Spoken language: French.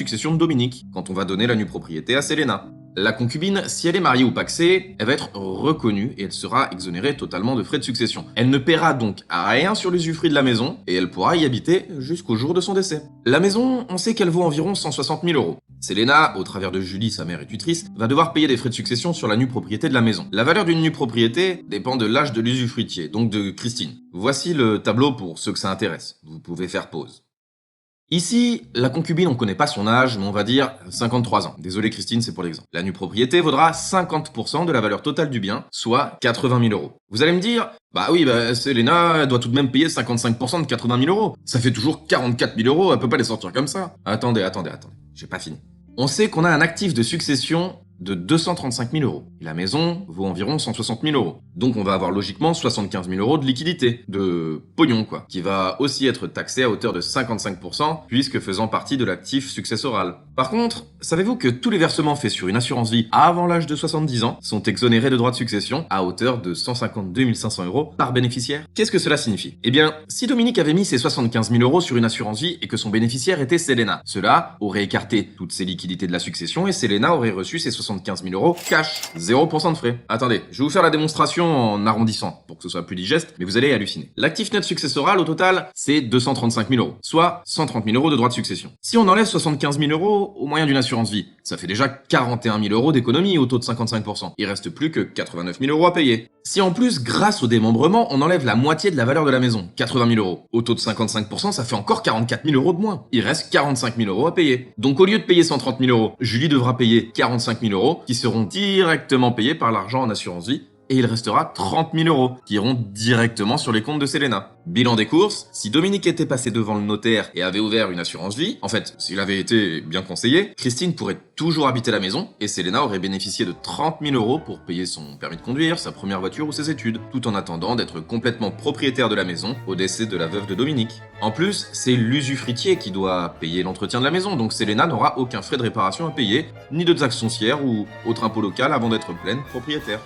succession de Dominique, quand on va donner la nue propriété à Selena. La concubine, si elle est mariée ou pacsée, elle va être reconnue et elle sera exonérée totalement de frais de succession. Elle ne paiera donc rien sur l'usufruit de la maison et elle pourra y habiter jusqu'au jour de son décès. La maison, on sait qu'elle vaut environ 160 000 euros. Selena, au travers de Julie, sa mère et tutrice, va devoir payer des frais de succession sur la nue propriété de la maison. La valeur d'une nue propriété dépend de l'âge de l'usufruitier, donc de Christine. Voici le tableau pour ceux que ça intéresse. Vous pouvez faire pause. Ici, la concubine, on connaît pas son âge, mais on va dire 53 ans. Désolé Christine, c'est pour l'exemple. La nue propriété vaudra 50% de la valeur totale du bien, soit 80 000 euros. Vous allez me dire, Selena doit tout de même payer 55% de 80 000 euros. Ça fait toujours 44 000 euros, elle peut pas les sortir comme ça. Attendez, j'ai pas fini. On sait qu'on a un actif de succession de 235 000 euros. Et la maison vaut environ 160 000 euros. Donc on va avoir logiquement 75 000 euros de liquidité, de pognon quoi, qui va aussi être taxé à hauteur de 55%, puisque faisant partie de l'actif successoral. Par contre, savez-vous que tous les versements faits sur une assurance vie avant l'âge de 70 ans sont exonérés de droits de succession à hauteur de 152 500 euros par bénéficiaire? Qu'est-ce que cela signifie? Eh bien, si Dominique avait mis ses 75 000 euros sur une assurance vie et que son bénéficiaire était Selena, cela aurait écarté toutes ses liquidités de la succession et Selena aurait reçu ses 75 000 euros cash, 0% de frais. Attendez, je vais vous faire la démonstration en arrondissant pour que ce soit plus digeste, mais vous allez halluciner. L'actif net successoral au total, c'est 235 000 euros, soit 130 000 euros de droits de succession. Si on enlève 75 000 euros au moyen d'une assurance vie, ça fait déjà 41 000 euros d'économie au taux de 55%. Il reste plus que 89 000 euros à payer. Si en plus, grâce au démembrement, on enlève la moitié de la valeur de la maison, 80 000 euros, au taux de 55%, ça fait encore 44 000 euros de moins. Il reste 45 000 euros à payer. Donc au lieu de payer 130 000 euros, Julie devra payer 45 000 euros qui seront directement payés par l'argent en assurance vie. Et il restera 30 000 euros qui iront directement sur les comptes de Selena. Bilan des courses, si Dominique était passé devant le notaire et avait ouvert une assurance vie, en fait, s'il avait été bien conseillé, Christine pourrait toujours habiter la maison et Selena aurait bénéficié de 30 000 euros pour payer son permis de conduire, sa première voiture ou ses études, tout en attendant d'être complètement propriétaire de la maison au décès de la veuve de Dominique. En plus, c'est l'usufruitier qui doit payer l'entretien de la maison, donc Selena n'aura aucun frais de réparation à payer, ni de taxes foncières ou autre impôt local avant d'être pleine propriétaire.